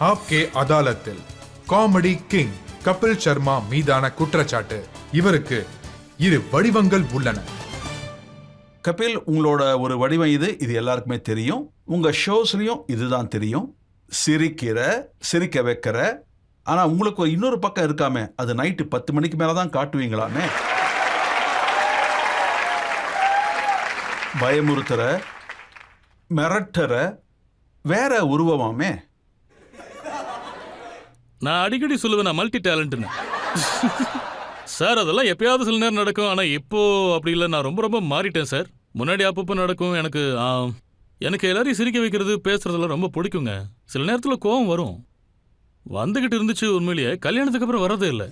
ஆப்கே அதாலத்தில் comedy king Kapil Sharma மீதான குற்றச்சாட்டு. இவருக்கு இரு வடிவங்கள் உள்ளன. கபில், உங்களோட ஒரு வடிவம் இது எல்லாருக்குமே தெரியும். உங்க ஷோஸ்லயும் இதுதான் தெரியும். சிரிக்க வைக்கிற. ஆனா உங்களுக்கு இன்னொரு பக்கம் இருக்காமே, அது நைட்டு 10 மணிக்கு மேலதான் காட்டுவீங்களாமே. பயமுறுத்துற, மிரட்டுற, வேற உருவமாமே. நான் அடிக்கடி சொல்லுவேன் நான் மல்டி டேலண்ட்னு. சார் அதெல்லாம் எப்பயாவது சில நேரம் நடக்கும். ஆனா இப்போ அப்படி இல்லை. நான் ரொம்ப ரொம்ப மாறிட்டேன் சார். முன்னாடி அப்பப்போ நடக்கும். எனக்கு எல்லாரையும் சிரிக்க வைக்கிறது, பேசுறதெல்லாம் ரொம்ப பிடிக்குங்க. சில நேரத்தில் கோவம் வரும், வந்துகிட்டு இருந்துச்சு. உண்மையிலேயே கல்யாணத்துக்கு அப்புறம் வரதே இல்லை.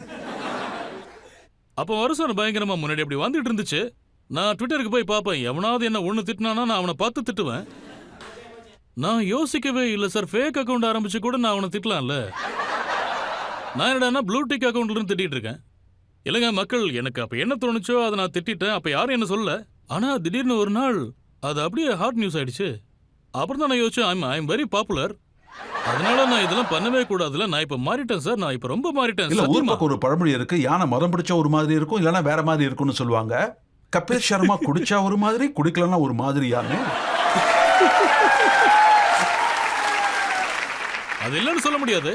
அப்போ வருஷம் பயங்கரமா முன்னாடி அப்படி வந்துட்டு இருந்துச்சு. நான் ட்விட்டருக்கு போய் பார்ப்பேன், எவனாவது என்ன ஒன்று திட்டினானா நான் அவனை பார்த்து திட்டுவேன். நான் யோசிக்கவே இல்லை சார். ஃபேக் அக்கௌண்ட் ஆரம்பிச்சு கூட நான் அவனை திட்டலாம்ல. நான் என்னடா ப்ளூ டிக் அக்கௌண்ட்ல இருந்து திட்டிட்டு இருக்கேன். இல்லைங்க மக்கள், எனக்கு அப்போ என்ன தோணுச்சோ அதை நான் திட்டேன். அப்போ யாரும் என்ன சொல்லல. ஆனால் திடீர்னு ஒரு நாள் அது அப்படியே ஹாட் நியூஸ் ஆயிடுச்சு. அப்புறம் தான் நான் யோசிச்சேன், ஐ எம் வெரி பாப்புலர். அதனால நான் இதெல்லாம் பண்ணவே கூடாதுல. நான் இப்போ மாறிட்டேன் சார். நான் இப்போ ரொம்ப மாறிட்டேன். இல்ல, ஊர் பக்கம் ஒரு பழமொழி இருக்கு, யானை மதம் பிடிச்ச ஒரு மாதிரி இருக்கும், இல்லைன்னா வேற மாதிரி இருக்கும்னு சொல்லுவாங்க. கபில் சர்மா குடிச்சா ஒரு மாதிரி, குடிக்கலன்னா ஒரு மாதிரியானே. அது இல்லைன்னு சொல்ல முடியாது.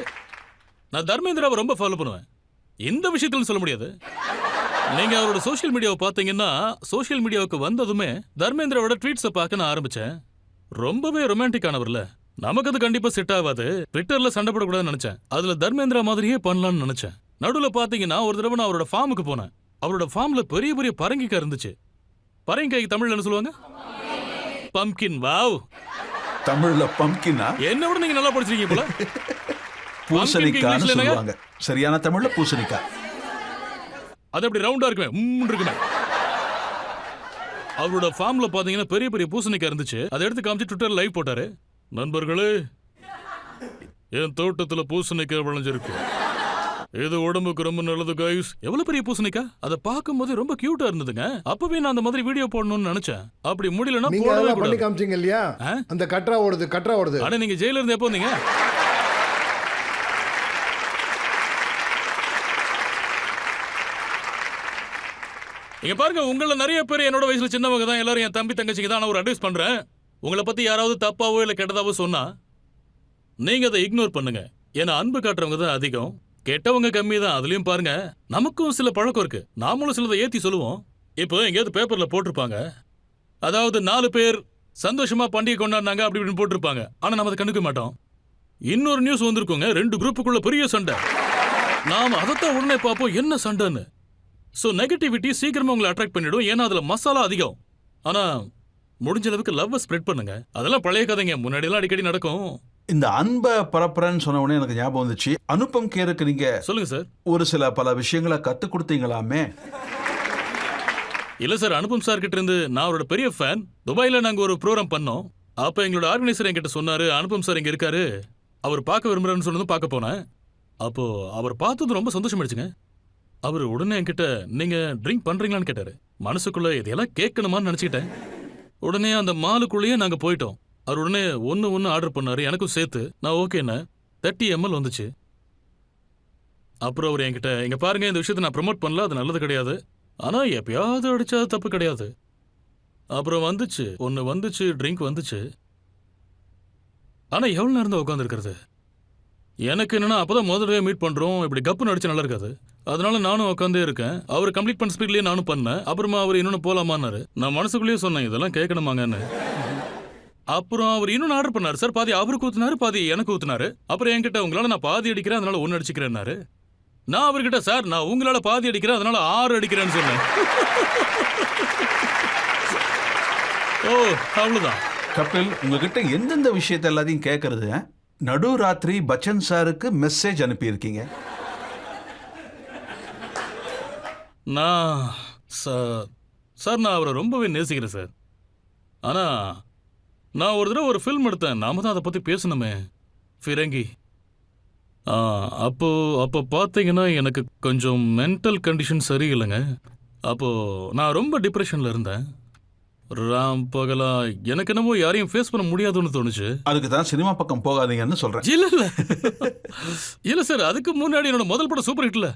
நான் தர்மேந்திராவை ரொம்ப ஃபாலோ பண்ணுவேன். இந்த விஷயத்துல சொல்ல முடியாது. நீங்க அவரோட சோஷியல் மீடியாவை பார்த்தீங்கன்னா, சோஷியல் மீடியாவுக்கு வந்ததுமே தர்மேந்திராவோட ட்வீட்ஸை பார்க்க நான் ஆரம்பிச்சேன். ரொம்பவே ரொமான்டிக் ஆனவர்ல. நமக்கு அது கண்டிப்பா செட் ஆகாது. ட்விட்டர்ல சண்டை போடக்கூடாதுன்னு நினைச்சேன். அதுல தர்மேந்திரா மாதிரியே பண்ணலாம்னு நினைச்சேன். நடுவுல பாத்தீங்கன்னா ஒரு தடவை நான் அவரோட ஃபார்முக்கு போனேன். அவரோட ஃபார்ம்ல பெரிய பெரிய பரங்கிக்காய் இருந்துச்சு. பரங்கிக்காய்க்கு தமிழ்ல என்ன சொல்லுவாங்க? பம்கின். வாவ், தமிழ்ல பம்கினா? என்ன விட நீங்க நல்லா படிச்சிருக்கீங்க போல. பூசணிக்காய்னு சொல்லுவாங்க. சரியான தமிழ்ல பூசணிக்காய். அது அப்படி ரவுண்டா இருக்குமே. அவரோட ஃபார்ம்ல பாத்தீங்கன்னா பெரிய பெரிய பூசணிக்காய் இருந்துச்சு. அதை எடுத்து காமிச்சு ட்விட்டர் லைவ் போட்டாரு. நண்பர்களே, என் தோட்டத்துல பூசணிக்காய் விளைஞ்சிருக்கு. இது உடம்புக்கு ரொம்ப நல்லது கைஸ். எவ்வளவு பெரிய பூசணிக்காய். அதை பார்க்கும் போது ரொம்ப கியூட்டா இருந்ததுங்க. அப்பவே நான் அந்த மாதிரி வீடியோ போடணும்னு நினைச்சேன். அப்படி முடியலன்னா போடவே பண்ணி காமிச்சீங்க இல்லையா? அந்த கட்ரா ஓடுது. ஆனா நீங்க ஜெயில இருந்து எப்போ வந்தீங்க? இங்க பாருங்க, உங்கள நிறைய பேர் என்னோட வயசுல சின்னவங்க தான். எல்லாரும் என் தம்பி தங்கச்சிக்கு தான். நான் ஒரு அட்வைஸ் பண்றேன். உங்களை பத்தி யாராவது தப்பாவோ இல்ல கெட்டதாவோ சொன்னா நீங்க அதை இக்னோர் பண்ணுங்க. ஏன்னா அன்பு காட்டுறவங்க தான் அதிகம், கெட்டவங்க கம்மி தான். அதுலயும் பாருங்க, நமக்கும் சில பழக்கம் இருக்கு. நாமளும் சிலதை ஏத்தி சொல்லுவோம். இப்போ எங்கேயாவது பேப்பர்ல போட்டிருப்பாங்க, அதாவது 4 பேர் சந்தோஷமா பண்டிகை கொண்டாடினாங்க அப்படி இப்படின்னு போட்டிருப்பாங்க. ஆனா நம்ம அதை கண்டுக்க மாட்டோம். இன்னொரு நியூஸ் வந்திருக்கோங்க, 2 குரூப்புக்குள்ள பெரிய சண்டை. நாம அதைத்தான் உடனே பார்ப்போம், என்ன சண்டைன்னு. ஸோ நெகட்டிவிட்டி சீக்கிரமா உங்களை அட்ராக்ட் பண்ணிடும். ஏன்னா அதுல மசாலா அதிகம். ஆனா முடிஞ்ச அளவுக்கு லவ் ஸ்ப்ரெட் பண்ணுங்க. அதெல்லாம் பழைய கதைங்க, முன்னாடியெல்லாம் அடிக்கடி நடக்கும். இந்த அன்பை பரப்புறன்னு சொன்ன உடனே எனக்கு ஞாபகம் வந்துச்சு. அனுப்பம் கேருக்கு நீங்க சொல்லுங்க சார். ஒரு சில பல விஷயங்களை கத்து கொடுத்தீங்களாமே? இல்ல சார், அனுப்பம் சார் கிட்ட இருந்து நான் அவரோட பெரிய ஃபேன். துபாயில நாங்க ஒரு ப்ரோக்ராம் பண்ணோம். அப்ப எங்களோட ஆர்கனைசர் என்கிட்ட சொன்னாரு, அனுப்பம் சார் இங்க இருக்காரு, அவர் பார்க்க விரும்புறேன்னு சொன்னதும் பார்க்க போனேன். அப்போ அவர் பார்த்தது ரொம்ப சந்தோஷமாயிடுச்சுங்க. அவர் உடனே என்கிட்ட, நீங்க ட்ரிங்க் பண்றீங்களான்னு கேட்டாரு. மனசுக்குள்ள இதெல்லாம் கேட்கணுமான்னு நினைச்சுக்கிட்டேன். உடனே அந்த மாலுக்குள்ளேயே நாங்க போயிட்டோம். அவர் உடனே ஒன்னு ஆர்டர் பண்ணாரு, எனக்கும் சேர்த்து. நான் ஓகேன்னு 30 ml வந்துச்சு. அப்புறம் அவர் என்கிட்ட, இங்க பாருங்க, இந்த விஷயத்தை நான் ப்ரமோட் பண்ணல, அது நல்லது கிடையாது. ஆனா எப்பயாவது அடிச்சா தப்பு கிடையாது. அப்புறம் ஒன்னு வந்துச்சு, ட்ரிங்க் வந்துச்சு. ஆனா எவ்வளவு நேரம் தான் உட்காந்துருக்கிறது? எனக்கு என்னன்னா, அப்பதான் முதல்ல மீட் பண்றோம், இப்படி கப்புன்னு அடிச்சு நல்லா இருக்காது. அதனால நானும் உட்காந்தே இருக்கேன். அவர் கம்ப்ளீட் பண்ண ஸ்பீட்லயே நானும் பண்ணேன். அப்புறமா அவர் இன்னொன்னு போலாமான்னாரு. நான் மனசுக்குள்ளேயே சொன்னேன், இதெல்லாம் கேட்கணுமாங்கன்னு. அப்புறம் அவர் இன்னொன்னு ஆர்டர் பண்ணாரு சார். பாதி அவருக்கு ஊத்துனாரு, பாதி எனக்கு ஊத்துனாரு. அப்புறம் என்கிட்ட, உங்களால நான் பாதி அடிக்கிறேன் அதனால 1 அடிச்சுக்கிறேன்னாரு. நான் அவர்கிட்ட, சார் நான் உங்களால பாதி அடிக்கிறேன் அதனால 6 அடிக்கிறேன்னு சொன்னேன். ஓ அவ்வளவுதான். கபில், உங்ககிட்ட எந்தெந்த விஷயத்த எல்லாத்தையும் கேட்கறது? நடு ராத்திரி பச்சன் சாருக்கு மெசேஜ் அனுப்பியிருக்கீங்க. சார் நான் அவரை ரொம்பவே நேசிக்கிறேன் சார். ஆனா நான் ஒரு தடவை ஒரு ஃபில்ம் எடுத்தேன். நாம தான் அதை பத்தி பேசணுமே, ஃபிரங்கி. அப்போ பார்த்தீங்கன்னா எனக்கு கொஞ்சம் மென்டல் கண்டிஷன் சரியில்லைங்க. அப்போ நான் ரொம்ப டிப்ரெஷன்ல இருந்தேன். ராம் பகலா எனக்கு என்னமோ யாரையும் ஃபேஸ் பண்ண முடியாதுன்னு தோணுச்சு. அதுக்கு தான் சினிமா பக்கம் போகாதீங்கன்னு சொல்றேன். இல்ல இல்ல இல்ல சார், அதுக்கு முன்னாடி என்னோட முதல் படம் சூப்பர் ஹிட்ல.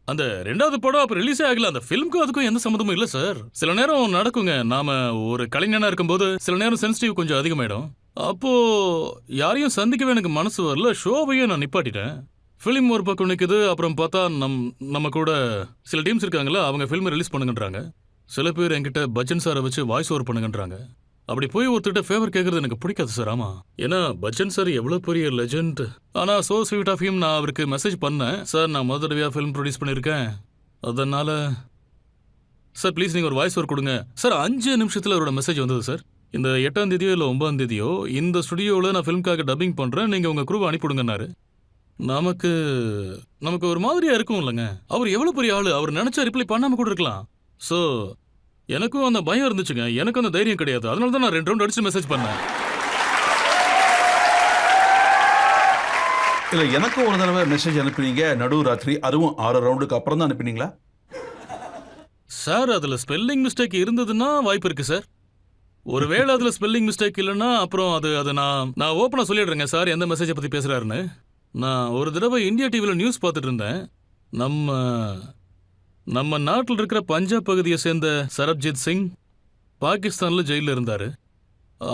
அந்த ரெண்டாவது படம் அப்ப ரிலீஸே ஆகல. அந்த ஃபிலிம்க்கும் அதுக்கும் எந்த சம்மந்தமும் இல்ல சார். சில நேரம் நடக்குங்க, நாம ஒரு கலைஞனா இருக்கும்போது சில நேரம் சென்சிட்டிவ் கொஞ்சம் அதிகமாயிடும். அப்போ யாரையும் சந்திக்கவே எனக்கு மனசு வரல, ஷோவையும் நான் நிப்பாட்டிட்டேன். ஃபிலிம் ஒரு பக்கம் நிற்குது, அப்புறம் பார்த்தா நம்ம கூட சில டீம்ஸ் இருக்காங்களா, அவங்க ஃபிலிம் ரிலீஸ் பண்ணுங்கன்றாங்க. சில பேர் என்கிட்ட பச்சன் சாரை வச்சு வாய்ஸ் ஓவர் பண்ணுங்கன்றாங்க. அப்படி போய் ஒருத்தர்கிட்ட ஃபேவர் கேட்கறது எனக்கு பிடிக்காது சார். ஆமா, ஏன்னா பச்சன் சார் எவ்வளோ பெரிய லெஜண்ட். ஆனால் சோ ஸ்வீட் ஆஃப் ஹிம், நான் அவருக்கு மெசேஜ் பண்ணேன், சார் நான் முதல் தடவையாக ஃபிலிம் ப்ரொடியூஸ் பண்ணியிருக்கேன், அதனால சார் ப்ளீஸ் நீங்கள் ஒரு வாய்ஸ் ஓவர் கொடுங்க சார். 5 நிமிஷத்தில் அவரோட மெசேஜ் வந்தது சார். இந்த 8ஆம் தேதியோ இல்லை 9ஆம் தேதியோ இந்த ஸ்டுடியோவில் நான் ஃபிலிம்காக டப்பிங் பண்ணுறேன், நீங்கள் உங்கள் குரூவை அனுப்பிவிடுங்கன்னாரு. நமக்கு ஒரு மாதிரியா இருக்கும் இல்லைங்க. அவர் எவ்வளோ பெரிய ஆளு, அவர் நினைச்சா ரிப்ளை பண்ணாம கூட இருக்கலாம். ஸோ எனக்கும் அந்த பயம் இருந்துச்சுங்க, எனக்கும் அந்த தைரியம் கிடையாது. அதனால தான் நான் 2 ரவுண்ட் அடிச்சு மெசேஜ் பண்ணேன். இல்ல, எனக்கும் ஒரு தடவை மெசேஜ் அனுப்பினீங்க நடு ராத்திரி, அதுவும் 6 ரவுண்டுக்கு அப்புறம் தான் அனுப்பினீங்களா? சார் அதில் ஸ்பெல்லிங் மிஸ்டேக் இருந்ததுன்னா வாய்ப்பு இருக்கு சார். ஒருவேளை அதில் ஸ்பெல்லிங் மிஸ்டேக் இல்லைன்னா அப்புறம் அது நான் ஓப்பனாக சொல்லிடுறேங்க சார் எந்த மெசேஜை பற்றி பேசுகிறாருன்னு. நான் ஒரு தடவை இந்தியா டிவியில் நியூஸ் பார்த்துட்டு இருந்தேன். நம்ம நாட்டில் இருக்கிற பஞ்சாப் பகுதியை சேர்ந்த சரப்ஜித் சிங் பாகிஸ்தானில் ஜெயிலில் இருந்தார்.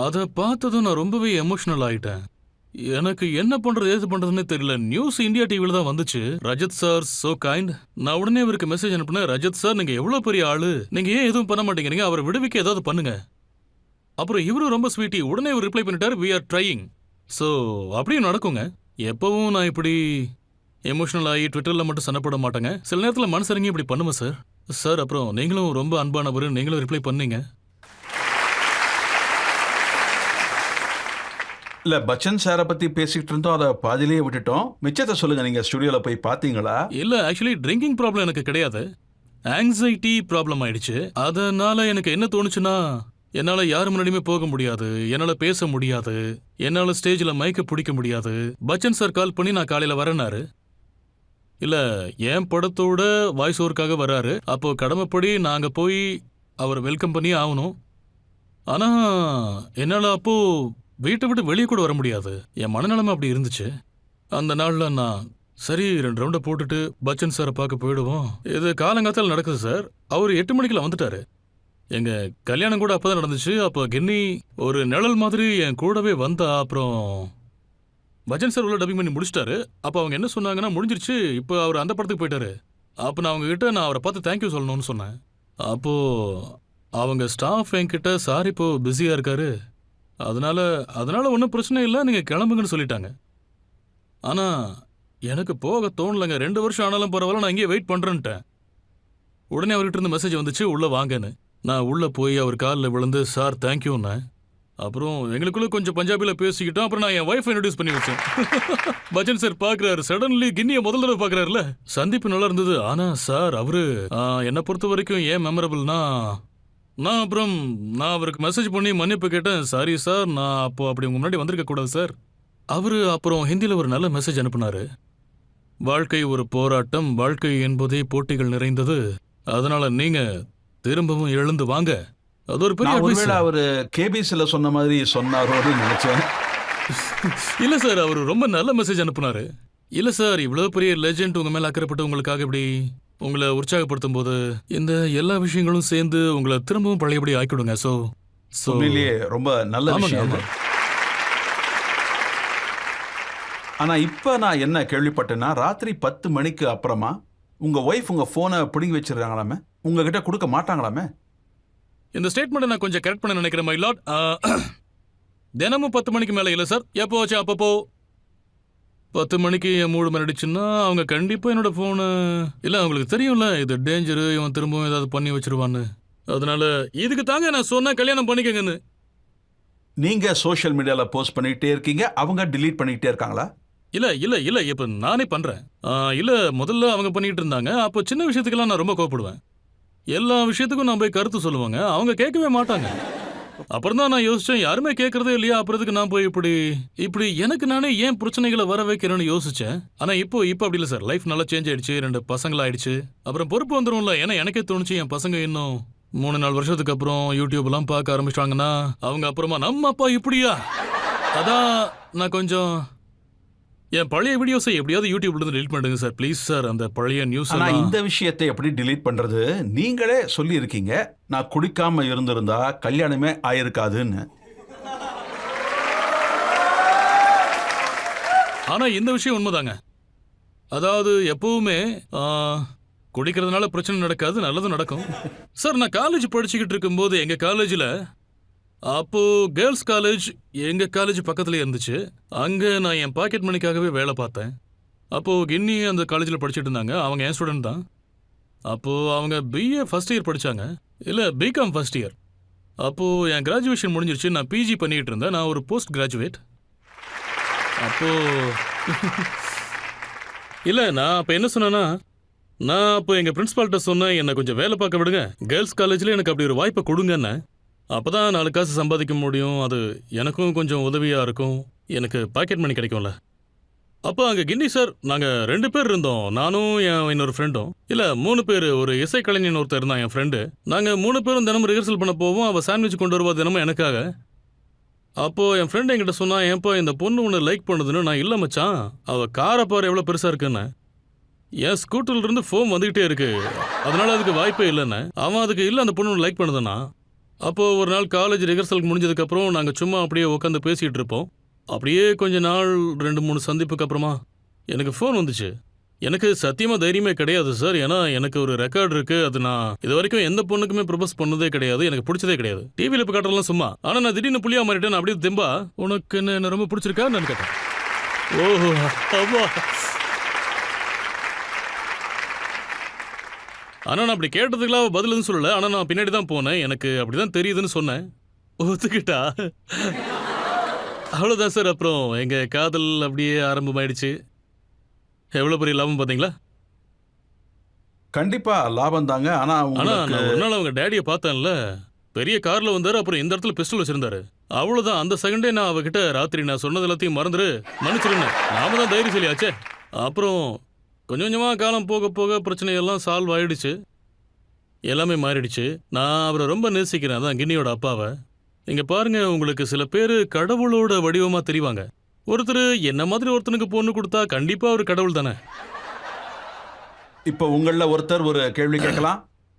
அதை பார்த்ததும் நான் ரொம்பவே எமோஷனல் ஆகிட்டேன். எனக்கு என்ன பண்ணுறது ஏது பண்ணுறதுன்னு தெரியல. நியூஸ் இந்தியா டிவியில் தான் வந்துச்சு, ரஜத் சார் சோ கைண்ட். நான் உடனே அவருக்கு மெசேஜ் அனுப்புனேன், ரஜத் சார் நீங்கள் எவ்வளோ பெரிய ஆளு, நீங்கள் ஏன் எதுவும் பண்ண மாட்டேங்கிறீங்க, அவரை விடுவிக்க ஏதாவது பண்ணுங்க. அப்புறம் இவரும் ரொம்ப ஸ்வீட்டி, உடனே ஒரு ரிப்ளை பண்ணிட்டார், வி ஆர் ட்ரையிங். ஸோ அப்படியும் நடக்குங்க. எப்பவும் நான் இப்படி எமோஷனல் ஆகி ட்விட்டரில் மட்டும் சண்டை மாட்டேங்க. சில நேரத்தில் மனசரங்கி இப்படி பண்ணுவேன் சார். சார் அப்புறம் நீங்களும் ரொம்ப அன்பானவர், நீங்களும் ரிப்ளை பண்ணீங்க. இல்ல, பச்சன் சாரை பத்தி பேசிட்டு இருந்தோம், அதை பாதிலேயே விட்டுட்டோம். மிச்சத்தை சொல்லுங்க, நீங்க ஸ்டுடியோல போய் பாத்தீங்களா? இல்ல, ஆக்சுவலி ட்ரிங்கிங் ப்ராப்ளம் எனக்கு கிடையாது, ஆங்ஸைட்டி ப்ராப்ளம் ஆயிடுச்சு. அதனால எனக்கு என்ன தோணுச்சுன்னா, என்னால யார் முன்னாடியுமே போக முடியாது, என்னால பேச முடியாது, என்னால ஸ்டேஜ்ல மைக்க பிடிக்க முடியாது. பச்சன் சார் கால் பண்ணி நான் காலையில வரேனாரு. இல்ல, என் படத்தோட வாய்ஸ் ஓவருக்காக வராரு. அப்போ கடமைப்படி நாங்க போய் அவரை வெல்கம் பண்ணி ஆகணும். ஆனா என்னால அப்போ வீட்டை விட்டு வெளியே கூட வர முடியாது. என் மனநிலைமை அப்படி இருந்துச்சு. அந்த நாள்ல நான் சரி 2 ரவுண்டை போட்டுட்டு பச்சன் சாரை பார்க்க போயிடுவோம். இது காலங்காத்தால் நடக்குது சார். அவர் 8 மணிக்குள்ள வந்துட்டாரு. எங்க கல்யாணம் கூட அப்பதான் நடந்துச்சு. அப்போ கின்னி ஒரு நிழல் மாதிரி என் கூடவே வந்தா. அப்புறம் பஜன் சார் உள்ள டப்பிங் பண்ணி முடிச்சிட்டாரு. அப்போ அவங்க என்ன சொன்னாங்கன்னா, முடிஞ்சிருச்சு, இப்போ அவர் அந்த படத்துக்கு போயிட்டாரு. அப்போ நான் அவங்க கிட்ட நான் அவரை பார்த்து தேங்க்யூ சொல்லணும்னு சொன்னேன். அப்போ அவங்க ஸ்டாஃப் என்கிட்ட சார் இப்போ பிஸியா இருக்காரு, அதனால ஒன்றும் பிரச்சனை இல்லை, நீங்க கிளம்புங்கன்னு சொல்லிட்டாங்க. ஆனா எனக்கு போக தோணலைங்க. 2 வருஷம் ஆனாலும் பரவாயில்ல, நான் இங்கே வெயிட் பண்றேன்ட்டேன். உடனே அவர்கிட்ட இருந்து மெசேஜ் வந்துச்சு, உள்ள வாங்கன்னு. நான் உள்ள போய் அவர் காலில் விழுந்து சார் தேங்க்யூன்னு. அப்புறம் எங்களுக்குள்ள கொஞ்சம் பஞ்சாபியில் பேசிக்கிட்டோம். அப்புறம் நான் என் ஒய்ஃபை இன்ட்ரோடியூஸ் பண்ணி வச்சேன். பச்சன் சார் பார்க்குறாரு, சடன்லி கின்னியை முதல் தடவை பார்க்குறாருல. சந்திப்பு நல்லா இருந்தது. ஆனால் சார் அவரு என்னை பொறுத்த வரைக்கும் ஏன் மெமரபிள்னா, நான் அவருக்கு மெசேஜ் பண்ணி மன்னிப்பு கேட்டேன். சாரி சார், நான் அப்போ அப்படி உங்க முன்னாடி வந்திருக்க கூடாது சார். அவரு அப்புறம் ஹிந்தியில் ஒரு நல்ல மெசேஜ் அனுப்புனாரு. வாழ்க்கை ஒரு போராட்டம், வாழ்க்கை என்பதே போட்டிகள் நிறைந்தது, அதனால நீங்க திரும்பவும் எழுந்து வாங்க. அது ஒரு பெரிய advice. அவரு கேபிசில சொன்ன மாதிரி சொன்னாரோன்னு நினைச்சேன். இல்ல சார், அவர் ரொம்ப நல்ல மெசேஜ் அனுப்புனாரு. இல்ல சார், இவ்வளவு பெரிய லெஜெண்ட் உங்க மேல அக்கறைப்பட்டு உங்களுக்காக இப்படி உங்களை உற்சாகப்படுத்தும் போது இந்த எல்லா விஷயங்களும் சேர்ந்து உங்களை திரும்பவும் பழையபடி ஆக்கிடுங்க. உண்மையிலேயே ரொம்ப நல்ல விஷயம். ஆனா இப்ப நான் என்ன கேள்விப்பட்டேன்னா, ராத்திரி 10 மணிக்கு அப்புறமா உங்க ஒய்ஃப் உங்க போனை பிடுங்கி வச்சிருக்காங்களாமே, உங்ககிட்ட கொடுக்க மாட்டாங்களாமே. இந்த ஸ்டேட்மெண்ட் நான் கொஞ்சம் கரெக்ட் பண்ண நினைக்கிறேன் மை லார்ட். தினமும் 10 மணிக்கு மேல இல்ல சார், எப்போ வச்சு அப்பப்போ 10 மணிக்கு என் மூடு மரடிச்சுன்னா அவங்க கண்டிப்பா என்னோட போனு இல்ல, அவங்களுக்கு தெரியும்ல இது டேஞ்சரு, இவன் திரும்பவும் ஏதாவது பண்ணி வச்சிருவான்னு. அதனால இதுக்கு தாங்க நான் சொன்ன கல்யாணம் பண்ணிக்கங்கன்னு. நீங்க சோஷியல் மீடியால போஸ்ட் பண்ணிட்டே இருக்கீங்க, அவங்க டிலீட் பண்ணிட்டே இருக்காங்களா? இல்ல இப்ப நானே பண்றேன். இல்ல முதல்ல அவங்க பண்ணிட்டு இருந்தாங்க. அப்போ சின்ன விஷயத்துக்கெல்லாம் நான் ரொம்ப கோவப்படுவேன். எல்லா விஷயத்துக்கும் நான் போய் கருத்து சொல்லுவாங்க, அவங்க கேட்கவே மாட்டாங்க. அப்புறம் தான் நான் யோசிச்சேன், யாருமே கேட்கறதே இல்லையா, அப்புறத்துக்கு நான் போய் இப்படி எனக்கு நானே ஏன் பிரச்சனைகளை வர வைக்கிறேன்னு யோசிச்சேன். ஆனா இப்போ அப்படி இல்லை சார், லைஃப் நல்லா சேஞ்ச் ஆயிடுச்சு, 2 பசங்களா ஆயிடுச்சு, அப்புறம் பொறுப்பு வந்துரும்ல. ஏன்னா எனக்கே தோணுச்சு என் பசங்க இன்னும் 3-4 வருஷத்துக்கு அப்புறம் யூடியூப்லாம் பார்க்க ஆரம்பிச்சிட்டாங்கன்னா அவங்க அப்புறமா நம்ம அப்பா இப்படியா, அதான் நான் கொஞ்சம் என் பழைய வீடியோஸை எப்படியாவது யூடியூப்ல இருந்து டெலிட் பண்ணுங்க சார் ப்ளீஸ் சார். அந்த பழைய நியூஸ் ஆனா இந்த விஷயத்தை எப்படி டிலீட் பண்றது? நீங்களே சொல்லி இருக்கீங்க நான் குடிக்காம இருந்திருந்தா கல்யாணமே ஆயிருக்காதுன்னு. ஆனா இந்த விஷயம் உண்மைதாங்க. அதாவது எப்பவுமே குடிக்கிறதுனால பிரச்சனை நடக்காது, நல்லது நடக்கும். சார் நான் காலேஜ் படிச்சுக்கிட்டு இருக்கும்போது எங்க காலேஜில், அப்போ கேர்ள்ஸ் காலேஜ் எங்க காலேஜ் பக்கத்துலேயே இருந்துச்சு. அங்கே நான் என் பாக்கெட் மணிக்காகவே வேலை பார்த்தேன். அப்போ கின்னி அந்த காலேஜில் படிச்சுட்டு இருந்தாங்க. அவங்க என் ஸ்டூடெண்ட் தான். அப்போ அவங்க பிஏ ஃபர்ஸ்ட் இயர் படிச்சாங்க, இல்லை பிகாம் ஃபர்ஸ்ட் இயர். அப்போ என் கிராஜுவேஷன் முடிஞ்சிருச்சு. நான் பிஜி பண்ணிட்டு இருந்தேன். நான் ஒரு போஸ்ட் கிராஜுவேட். அப்போ இல்லை நான் அப்போ என்ன சொன்னேன்னா, நான் அப்போ எங்கள் பிரின்ஸ்பால்கிட்ட சொன்னேன் என்னை கொஞ்சம் வேலை பார்க்க விடுங்க, கேர்ள்ஸ் காலேஜில் எனக்கு அப்படி ஒரு வாய்ப்பை கொடுங்கன்னு. அப்போ தான் 4 காசு சம்பாதிக்க முடியும், அது எனக்கும் கொஞ்சம் உதவியாக இருக்கும், எனக்கு பாக்கெட் மணி கிடைக்கும்ல. அப்போ அங்கே கின்னி சார் நாங்கள் 2 பேர் இருந்தோம், நானும் என் இன்னொரு ஃப்ரெண்டும். இல்லை 3 பேர், ஒரு இசைக்கலைஞன் ஒருத்தர் இருந்தான் என் ஃப்ரெண்டு. நாங்கள் 3 பேரும் தினமும் ரிஹர்சல் பண்ண போவோம். அவள் சாண்ட்விச் கொண்டு வருவா தினமும் எனக்காக. அப்போது என் ஃப்ரெண்டு என்கிட்ட சொன்னான், ஏன்ப்பா இந்த பொண்ணு ஒன்று லைக் பண்ணுதுன்னு. நான் இல்லை மச்சான், அவள் காரை பாரு எவ்வளோ பெருசாக இருக்குன்னு. என் ஸ்கூட்டர்லேருந்து ஃபோன் வந்துக்கிட்டே இருக்கு, அதனால அதுக்கு வாய்ப்பே இல்லைன்னு. அவன் அதுக்கு இல்லை அந்த பொண்ணு லைக் பண்ணுதுன்னா. அப்போது ஒரு நாள் காலேஜ் ரிஹர்சலுக்கு முடிஞ்சதுக்கப்புறம் நாங்கள் சும்மா அப்படியே உட்காந்து பேசிகிட்டு இருப்போம். அப்படியே கொஞ்ச நாள் 2-3 சந்திப்புக்கு அப்புறமா எனக்கு ஃபோன் வந்துச்சு. எனக்கு சத்தியமாக தைரியமே கிடையாது சார், ஏன்னா எனக்கு ஒரு ரெக்கார்டு இருக்குது. அது நான் இது வரைக்கும் எந்த பொண்ணுக்குமே ப்ரொபோஸ் பண்ணதே கிடையாது, எனக்கு பிடிச்சதே கிடையாது. டிவியில் இப்போ காட்டுறதுலாம் சும்மா. ஆனால் நான் திடீர்னு புள்ளியாக மாறிட்டேன். அப்படியே தெம்பா உனக்கு என்ன ரொம்ப பிடிச்சிருக்கா நான் கேட்டேன். ஓஹோ அவ்வா. ஆனால் நான் அப்படி கேட்டதுக்கெல்லாம் பதில் எதுவும் சொல்லலை. ஆனால் நான் பின்னாடி தான் போனேன், எனக்கு அப்படி தான் தெரியுதுன்னு சொன்னேன். ஒத்துக்கிட்டா. அவ்வளோதான் சார். அப்புறம் எங்கள் காதல் அப்படியே ஆரம்பமாயிடுச்சு. எவ்வளோ பெரிய லாபம் பார்த்தீங்களா? கண்டிப்பா லாபம் தாங்க. ஆனா நான் ஒரு நாள் அவங்க டேடியை பார்த்தேன்ல, பெரிய காரில் வந்தார், அப்புறம் இந்த இடத்துல பிஸ்டல் வச்சிருந்தாரு. அவ்வளோதான், அந்த செகண்டே நான் அவகிட்ட ராத்திரி நான் சொன்னது எல்லாத்தையும் மறந்துரு, மன்னிச்சிருந்தேன். நாம தான் தைரியசாலியாச்சே. அப்புறம் கொஞ்சம் கொஞ்சமாக காலம் போக போக பிரச்சனையெல்லாம் சால்வ் ஆயிடுச்சு, எல்லாமே மாறிடுச்சு. நான் அவரை ரொம்ப நேசிக்கிறேன், அதான் கின்னியோட அப்பாவை. இங்கே பாருங்க, உங்களுக்கு சில பேர் கடவுளோட வடிவமாக தெரிவாங்க. ஒருத்தர் என்ன மாதிரி ஒருத்தனுக்கு பொண்ணு கொடுத்தா கண்டிப்பாக அவர் கடவுள் தானே. இப்போ உங்களில் ஒருத்தர் ஒரு கேள்வி கேட்கலாம்.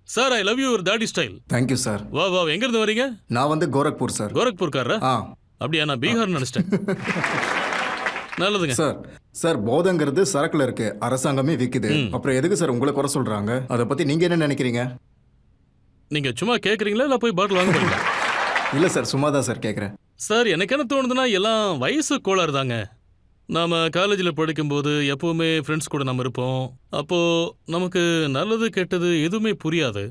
சார் ஐ லவ் யூ ஒரு தாடி ஸ்டைல். Thank you sir. வா வா, எங்கேருந்து வரீங்க? நான் வந்து கோரக்பூர் சார். கோரக்பூர்காரரா? அப்படியா? நான் பீகார்னு நினச்சிட்டேன். நல்லதுங்க சார். சார் போதைங்கிறது சரக்குல இருக்கு, அரசாங்கமே விற்குது. அப்புறம் எதுக்கு சார் உங்களை குறை சொல்றாங்க? அதை பத்தி நீங்க என்ன நினைக்கிறீங்க? நீங்க சும்மா கேட்குறீங்களா இல்லை போய் பாட்டில் வாங்க போறீங்களா? இல்லை சார், சும்மா தான் சார் கேட்குறேன். சார் எனக்கு என்ன தோணுதுன்னா, எல்லாம் வயசு கோளாறு தாங்க. நாம் காலேஜில் படிக்கும்போது எப்போவுமே ஃப்ரெண்ட்ஸ் கூட நம்ம இருப்போம். அப்போது நமக்கு நல்லது கெட்டது எதுவுமே புரியாது.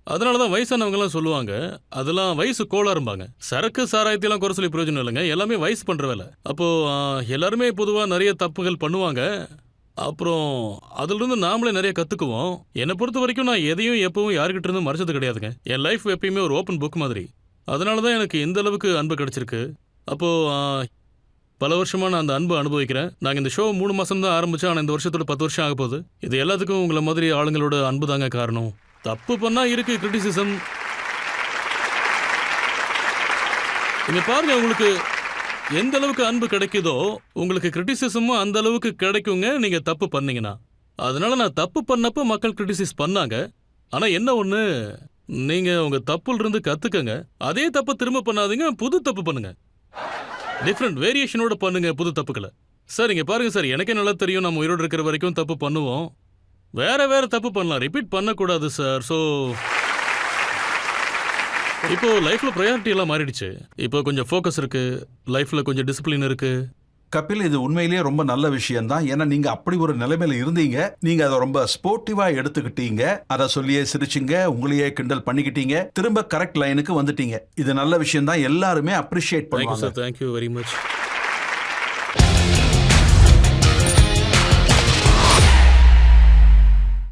அதனால தான் வயசானவங்கலாம் சொல்லுவாங்க, அதெல்லாம் வயசு கோளாறும்பாங்க. சரக்கு சாராயத்தையெல்லாம் குறை சொல்லி பிரயோஜனம் இல்லைங்க, எல்லாமே வயசு பண்ணுற வேலை. அப்போது எல்லாருமே பொதுவாக நிறைய தப்புகள் பண்ணுவாங்க. அப்புறம் அதிலிருந்து நாமளே நிறைய கற்றுக்குவோம். என்னை பொறுத்த வரைக்கும் நான் எதையும் எப்பவும் யார்கிட்ட இருந்தும் மறைச்சது கிடையாதுங்க. என் லைஃப் எப்பயுமே ஒரு ஓப்பன் புக் மாதிரி. அதனால தான் எனக்கு இந்த அளவுக்கு அன்பு கிடச்சிருக்கு. அப்போது பல வருஷமாக நான் அந்த அன்பை அனுபவிக்கிறேன். நாங்கள் இந்த ஷோ 3 மாதம் தான் ஆரம்பித்தோம், ஆனால் இந்த வருஷத்தோட 10 வருஷம் ஆக போகுது. இது எல்லாத்துக்கும் உங்களை மாதிரி ஆளுங்களோட அன்பு தாங்க காரணம். தப்பு பண்ணால் இருக்குது கிரிட்டிசிசம். இங்கே பாருங்க, உங்களுக்கு எந்த அளவுக்கு அன்பு கிடைக்குதோ உங்களுக்கு கிரிட்டிசிசமும் அந்த அளவுக்கு கிடைக்குங்க நீங்கள் தப்பு பண்ணீங்கன்னா. அதனால நான் தப்பு பண்ணப்போ மக்கள் கிரிட்டிசைஸ் பண்ணாங்க. ஆனால் என்ன ஒன்று, நீங்கள் உங்கள் தப்புல இருந்து கற்றுக்கங்க. அதே தப்பு திரும்ப பண்ணாதீங்க, புது தப்பு பண்ணுங்க. டிஃப்ரெண்ட் வேரியேஷனோட பண்ணுங்க புது தப்புக்களை. சார் இங்கே பாருங்க சார், எனக்கே நல்லா தெரியும் நம்ம உயிரோடு இருக்கிற வரைக்கும் தப்பு பண்ணுவோம். வேற தப்பு பண்ணலாம், ரிப்பீட் பண்ணக்கூடாது சார். ஸோ இப்போ லைஃப்ல ப்ரையாரிட்டி எல்லாம் மாறிடுச்சு. இப்போ கொஞ்சம் ஃபோக்கஸ் இருக்கு, லைஃப்ல கொஞ்சம் டிசிப்ளின் இருக்கு. கபில், இது உண்மையிலேயே ரொம்ப நல்ல விஷயம் தான். ஏன்னா நீங்க அப்படி ஒரு நிலைமையில இருந்தீங்க, நீங்க அதை ரொம்ப ஸ்போர்ட்டிவா எடுத்துக்கிட்டீங்க, அதை சொல்லியே சிரிச்சிங்க, உங்களையே கிண்டல் பண்ணிக்கிட்டீங்க, திரும்ப கரெக்ட் லைனுக்கு வந்துட்டீங்க. இது நல்ல விஷயம் தான், எல்லாருமே அப்ரிஷியேட் பண்ணுவாங்க. Thank you very much.